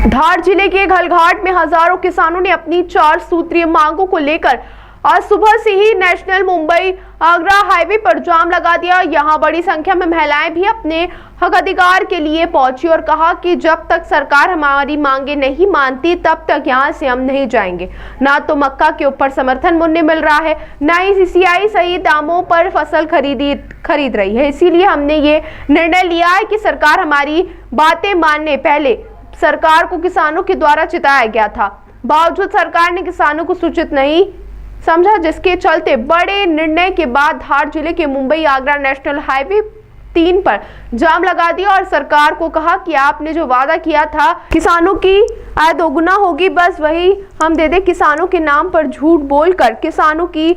धार जिले के घलघाट में हजारों किसानों ने अपनी 4 सूत्रीय मांगों को लेकर आज सुबह से ही नेशनल मुंबई आगरा हाईवे पर जाम लगा दिया। यहां बड़ी संख्या में महिलाएं भी अपने हक अधिकार के लिए पहुंची और कहा कि जब तक सरकार हमारी मांगे नहीं मानती तब तक यहां से हम नहीं जाएंगे। ना तो मक्का के ऊपर समर्थन मूल्य मिल रहा है, ना ही सीसीआई सही दामों पर फसल खरीद रही है। इसीलिए हमने ये निर्णय लिया है कि सरकार हमारी बातें मानने पहले सरकार को किसानों के द्वारा चिताया गया था, बावजूद सरकार ने किसानों को सूचित नहीं समझा, जिसके चलते बड़े निर्णय के बाद धार जिले के मुंबई आगरा नेशनल हाईवे 3 पर जाम लगा दिया और सरकार को कहा कि आपने जो वादा किया था किसानों की आय दोगुना होगी, बस वही हम दे दे। किसानों के नाम पर झूठ बोलकर किसानों की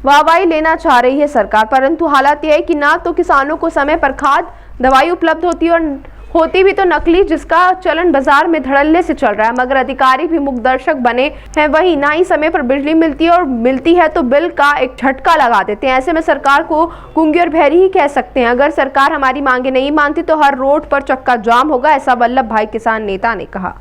वाहवाही लेना चाह रही है सरकार, परंतु हालात यह है कि ना तो किसानों को समय पर खाद दवाई उपलब्ध होती भी तो नकली, जिसका चलन बाजार में धड़ल्ले से चल रहा है, मगर अधिकारी भी मुख्य दर्शक बने हैं। वही ना ही समय पर बिजली मिलती है और मिलती है तो बिल का एक झटका लगा देते हैं। ऐसे में सरकार को गूंगी और बहरी ही कह सकते हैं। अगर सरकार हमारी मांगे नहीं मानती तो हर रोड पर चक्का जाम होगा, ऐसा वल्लभ भाई किसान नेता ने कहा।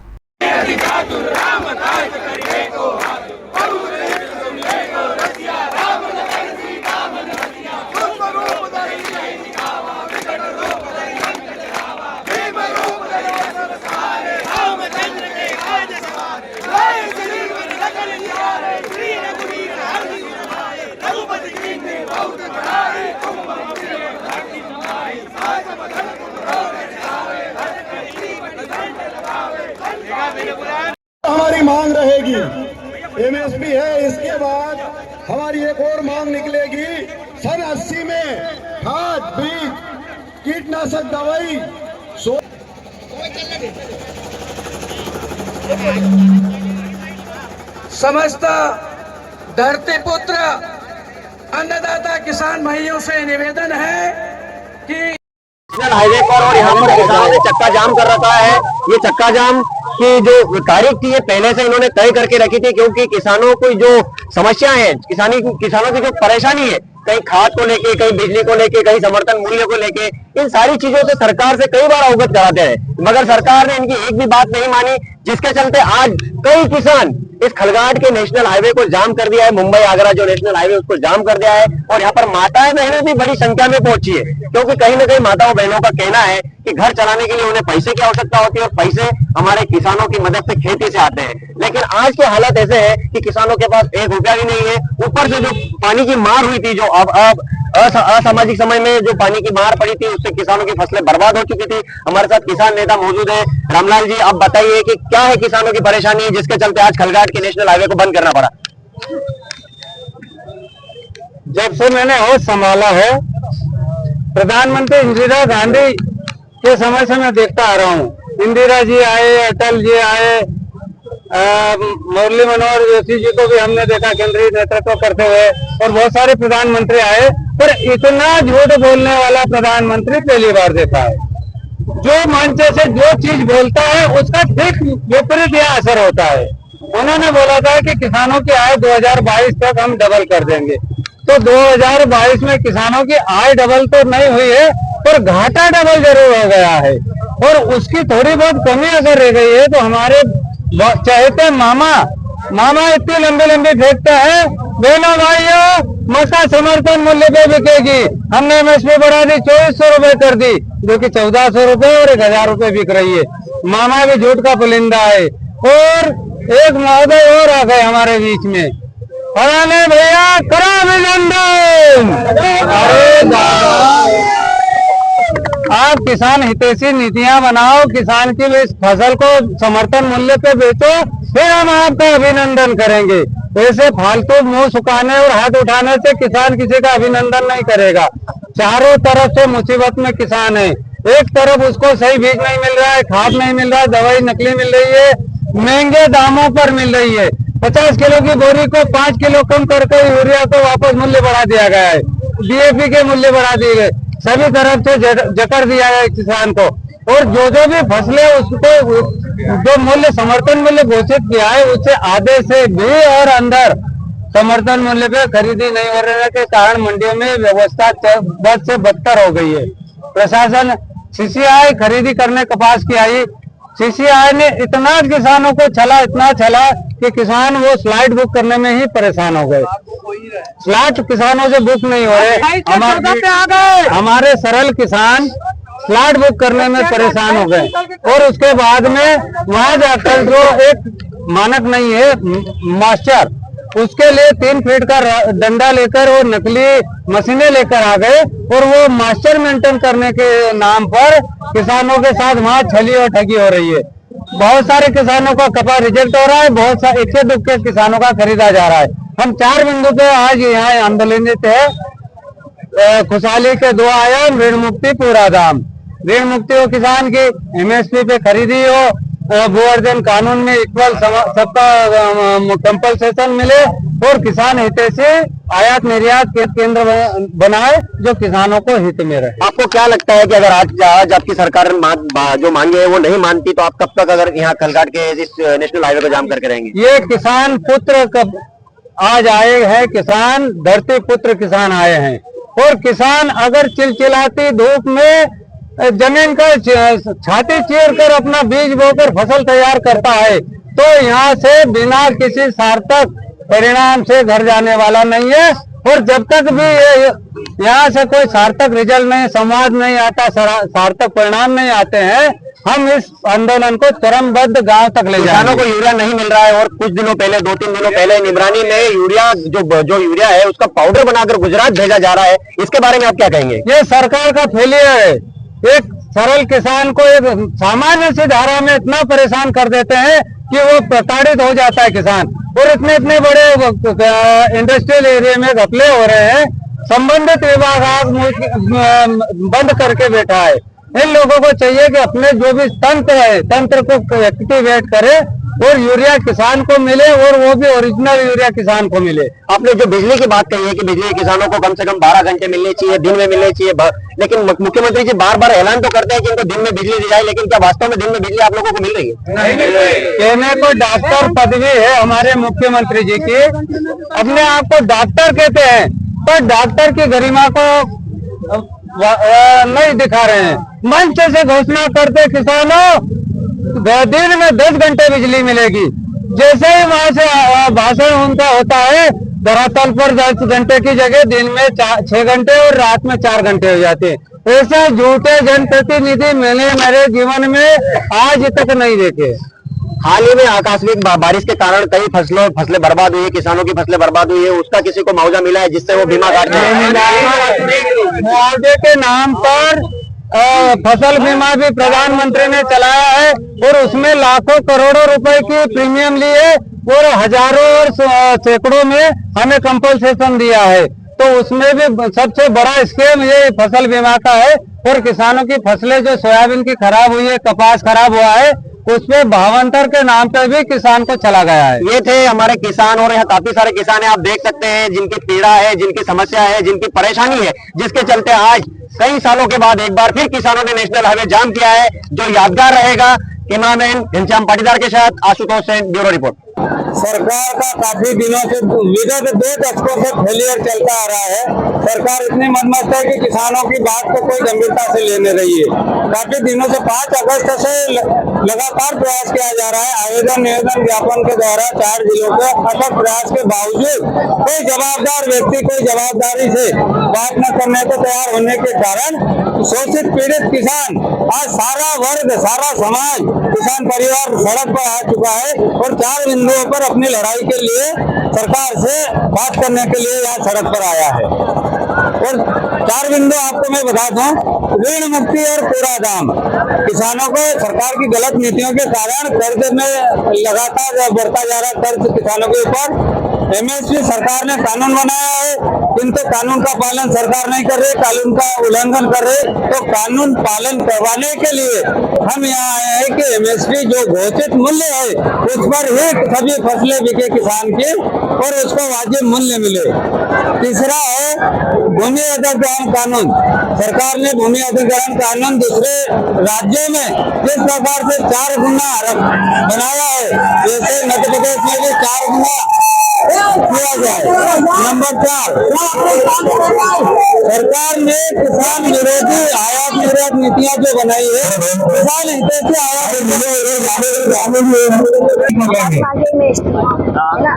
हमारी मांग रहेगी, एमएसपी है, इसके बाद हमारी एक और मांग निकलेगी। सन 80 में खाद बीज कीटनाशक दवाई समस्त धरती पुत्र अन्नदाता किसान भाइयों से निवेदन है कि नेशनल हाईवे पर और यहाँ पर किसानों ने चक्का जाम कर रखा है। ये चक्का जाम की जो तारीख थी ये पहले से इन्होंने तय करके रखी थी, क्योंकि किसानों की जो समस्या है, किसानों की जो परेशानी है, कहीं खाद को लेके, कहीं बिजली को लेके, कहीं समर्थन मूल्य को लेके, इन सारी चीजों से सरकार से कई बार अवगत कराते हैं, मगर सरकार ने इनकी एक भी बात नहीं मानी, जिसके चलते आज कई किसान इस खलघाट के नेशनल हाईवे को जाम कर दिया है। मुंबई आगरा जो नेशनल हाईवे उसको जाम कर दिया है और यहाँ पर माताएं बहनें भी बड़ी संख्या में पहुंची है, क्योंकि कहीं ना कहीं माताओं बहनों का कहना है कि घर चलाने के लिए उन्हें पैसे की आवश्यकता होती है और पैसे हमारे किसानों की मदद से खेती से आते हैं। लेकिन आज के हालात ऐसे है कि किसानों के पास 1 रुपया भी नहीं है। ऊपर से जो पानी की मार हुई थी, जो अब असामाजिक समय में जो पानी की मार पड़ी थी, उससे किसानों की फसलें बर्बाद हो चुकी थी। हमारे साथ किसान नेता मौजूद है। रामलाल जी, आप बताइए कि क्या है किसानों की परेशानी जिसके चलते आज खलघाट के नेशनल हाईवे को बंद करना पड़ा? जब से मैंने होश संभाला है, प्रधानमंत्री इंदिरा गांधी के समय से मैं देखता आ रहा हूँ। इंदिरा जी आए, अटल जी आए, मुरली मनोहर जोशी जी को भी हमने देखा केंद्रीय नेतृत्व करते हुए, और बहुत सारे प्रधानमंत्री आए, पर इतना झूठ बोलने वाला प्रधानमंत्री पहली बार देखा है। जो मंच से जो चीज बोलता है उसका ठीक विपरीत यह असर होता है। उन्होंने बोला था कि किसानों की आय 2022 तक हम डबल कर देंगे, तो 2022 में किसानों की आय डबल तो नहीं हुई है, पर घाटा डबल जरूर हो गया है, और उसकी थोड़ी बहुत कमी अगर रह गई है तो हमारे चाहते मामा इतनी लंबी लंबी फेंकते हैं, बहनों भाइयों मक्का समर्थन मूल्य पे बिकेगी। हमने एमएसपी बढ़ा दी, 2400 रुपए कर दी, जो कि 1400 रुपए और 1000 रुपए बिक रही है। मामा भी झूठ का पुलिंदा है। और एक महोदय और आ गए हमारे बीच में, फलाने भैया करो अभिनंदन। अरे आप किसान हितैषी नीतियां बनाओ, किसान की इस फसल को समर्थन मूल्य पे बेचो, फिर हम आपका अभिनंदन करेंगे। वैसे फालतू मुंह सुखाने और हाथ उठाने से किसान किसी का अभिनंदन नहीं करेगा। चारों तरफ से मुसीबत में किसान है। एक तरफ उसको सही बीज नहीं मिल रहा है, खाद नहीं मिल रहा है, दवाई नकली मिल रही है, महंगे दामों पर मिल रही है। 50 किलो की बोरी को 5 किलो कम करके यूरिया को वापस मूल्य बढ़ा दिया गया है, डीएपी के मूल्य बढ़ा दिए गए, सभी तरफ से जकड़ दिया गया किसान को। और जो भी फसलें उसको जो मूल्य समर्थन मूल्य घोषित किया है उससे आधे से भी और अंदर समर्थन मूल्य पे खरीदी नहीं हो रहे के कारण मंडियों में व्यवस्था बद से बदतर हो गई है। प्रशासन सीसीआई खरीदी करने कपास की आई, सीसीआई ने इतना किसानों को इतना छला कि किसान वो स्लाइड बुक करने में ही परेशान हो गए। स्लाइड किसानों से बुक नहीं हो रहे, हमारे सरल किसान स्लाइड बुक करने में परेशान हो गए। और उसके बाद में वहां जाकर जो एक मानक नहीं है मास्टर, उसके लिए 3 फीट का डंडा लेकर और नकली मशीनें लेकर आ गए और वो मास्टर मेंटेन करने के नाम पर किसानों के साथ वहां छली और ठगी हो रही है। बहुत सारे किसानों का कपास रिजेक्ट हो रहा है, बहुत सारे इक्के दुक्के किसानों का खरीदा जा रहा है। हम 4 बिंदु पे आज यहाँ आंदोलन थे। खुशहाली के 2 आयाम, ऋण मुक्ति पूरा दाम। ऋण मुक्ति हो किसान की, एमएसपी पे खरीदी हो, भूअर्जन कानून में इक्वल सबका कंपल्सेशन मिले और किसान हितैषी आयात निर्यात के केंद्र बनाए जो किसानों को हित में रहे। आपको क्या लगता है कि अगर आज आपकी सरकार जो मांगे है वो नहीं मानती तो आप कब तक अगर यहाँ खलघाट के इस नेशनल हाईवे को जाम करके रहेंगे? ये किसान पुत्र कब आज आए हैं, किसान धरती पुत्र किसान आए हैं। और किसान अगर चिलचिलाती धूप में जमीन का छाती चीर कर अपना बीज बोकर फसल तैयार करता है तो यहाँ से बिना किसी सार्थक परिणाम से घर जाने वाला नहीं है। और जब तक भी यहाँ से कोई सार्थक रिजल्ट नहीं, संवाद नहीं आता, सार्थक परिणाम नहीं आते हैं, हम इस आंदोलन को चरमबद्ध गांव तक ले जाएंगे। किसानों को यूरिया नहीं मिल रहा है और कुछ दिनों पहले 2-3 दिनों पहले निगरानी में यूरिया जो यूरिया है उसका पाउडर बनाकर गुजरात भेजा जा रहा है, इसके बारे में आप क्या कहेंगे? ये सरकार का फेलियर है। एक सरल किसान को एक सामान्य सी धारा में इतना परेशान कर देते हैं कि वो प्रताड़ित हो जाता है किसान। और इतने बड़े इंडस्ट्रियल एरिया में घपले हो रहे हैं, संबंधित विभाग आज बंद करके बैठा है। इन लोगों को चाहिए कि अपने जो भी तंत्र है, तंत्र को एक्टिवेट करे और यूरिया किसान को मिले और वो भी ओरिजिनल यूरिया किसान को मिले। आपने जो बिजली की बात कही है कि बिजली किसानों को कम से कम 12 घंटे मिलनी चाहिए, दिन में मिलनी चाहिए, लेकिन मुख्यमंत्री जी बार-बार ऐलान तो करते हैं कि इनको दिन में बिजली दी जाए, लेकिन क्या वास्तव में दिन में बिजली आप लोगों को मिल रही है? नहीं मिल रही। कहने को डॉक्टर पदवी है हमारे मुख्यमंत्री जी की, अपने आप को डॉक्टर कहते हैं, पर डॉक्टर की गरिमा को नहीं दिखा रहे हैं। मंच से घोषणा करते किसानों दिन में 10 घंटे बिजली मिलेगी, जैसे ही वहां से भाषण उनका होता है धरातल पर 10 घंटे की जगह दिन में 6 घंटे और रात में 4 घंटे हो जाते हैं। ऐसे झूठे जनप्रतिनिधि मैंने मेरे जीवन में आज तक नहीं देखे। हाल ही में आकस्मिक बारिश के कारण कई फसलें बर्बाद हुई है, किसानों की फसलें बर्बाद हुई है, उसका किसी को मुआवजा मिला है जिससे वो बीमा काट मुआवजे के नाम पर फसल बीमा भी प्रधानमंत्री ने चलाया है और उसमें लाखों करोड़ों रुपए की प्रीमियम ली है और हजारों और सैकड़ों में हमें कंपल्सेशन दिया है। तो उसमें भी सबसे बड़ा स्कीम ये फसल बीमा का है। और किसानों की फसलें जो सोयाबीन की खराब हुई है, कपास खराब हुआ है, उसपे भावांतर के नाम पे भी किसान को चला गया है। ये थे हमारे किसान और यहाँ काफी सारे किसान हैं, आप देख सकते हैं जिनकी पीड़ा है, जिनकी समस्या है, जिनकी परेशानी है, जिसके चलते आज कई सालों के बाद एक बार फिर किसानों ने नेशनल हाईवे जाम किया है, जो यादगार रहेगा। कैमरामैन घनश्याम पाटीदार के साथ आशुतोष सेन, ब्यूरो रिपोर्ट। सरकार का काफी दिनों से विगत 2 दशकों से फेलियर चलता आ रहा है। सरकार इतनी मनमस्त है कि किसानों की बात को कोई गंभीरता से लेने रही है। काफी दिनों से 5 अगस्त से लगातार प्रयास किया जा रहा है। आवेदन निवेदन ज्ञापन के द्वारा 4 जिलों के अथक प्रयास के बावजूद कोई जवाबदार व्यक्ति कोई जवाबदारी से बात न करने को तैयार होने के कारण शोषित पीड़ित किसान, आज सारा वर्ग, सारा समाज, किसान परिवार सड़क पर आ चुका है और 4 बिंदुओं पर अपनी लड़ाई के लिए सरकार से बात करने के लिए यहाँ सड़क पर आया है। और 4 बिंदु आपको मैं बता दूं, ऋण मुक्ति और पूरा दाम। किसानों को सरकार की गलत नीतियों के कारण कर्ज में लगातार बढ़ता जा रहा कर्ज किसानों के ऊपर। एमएसपी सरकार ने कानून बनाया है, किंतु कानून का पालन सरकार नहीं कर रही, कानून का उल्लंघन कर रही। तो कानून पालन करवाने के लिए हम यहाँ आए हैं कि एमएसपी जो घोषित मूल्य है उस पर ही सभी फसलें बिके किसान की और उसको वाजिब मूल्य मिले। तीसरा है भूमि अधिग्रहण कानून। सरकार ने भूमि अधिग्रहण कानून दूसरे राज्यों में जिस प्रकार से 4 गुना बनाया है, जैसे मध्य प्रदेश में भी 4 गुना किया जाए। नंबर 4, सरकार ने किसान विरोधी आयात निर्यात नीतियां जो बनाई है, किसान हितों से आयात है ना,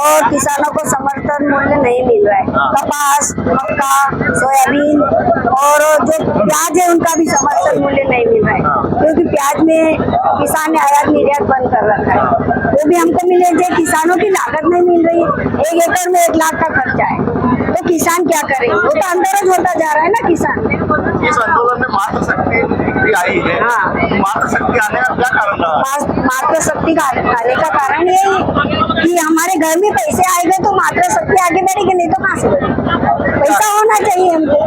और किसानों को समर्थन मूल्य नहीं मिल रहा है। कपास, मक्का, सोयाबीन और जो प्याज है उनका भी समर्थन मूल्य नहीं मिल रहा है, क्योंकि प्याज में किसान ने आयात निर्यात बंद कर रखा है। वो भी हमको मिले जो किसानों की लागत नहीं मिल रही है। 1 एकड़ में 1 लाख का खर्चा है, तो किसान क्या करेंगे? वो तो अंदर होता जा रहा है ना किसान। इस आंदोलन में मातृशक्ति भी आई है। हाँ। मातृशक्ति आने का क्या कारण रहा? मातृशक्ति का आने का कारण यही है कि हमारे घर में पैसे आएंगे तो मातृशक्ति आगे बढ़ेगी, नहीं तो कहाँ से बढ़ेगी? पैसा होना चाहिए हमको।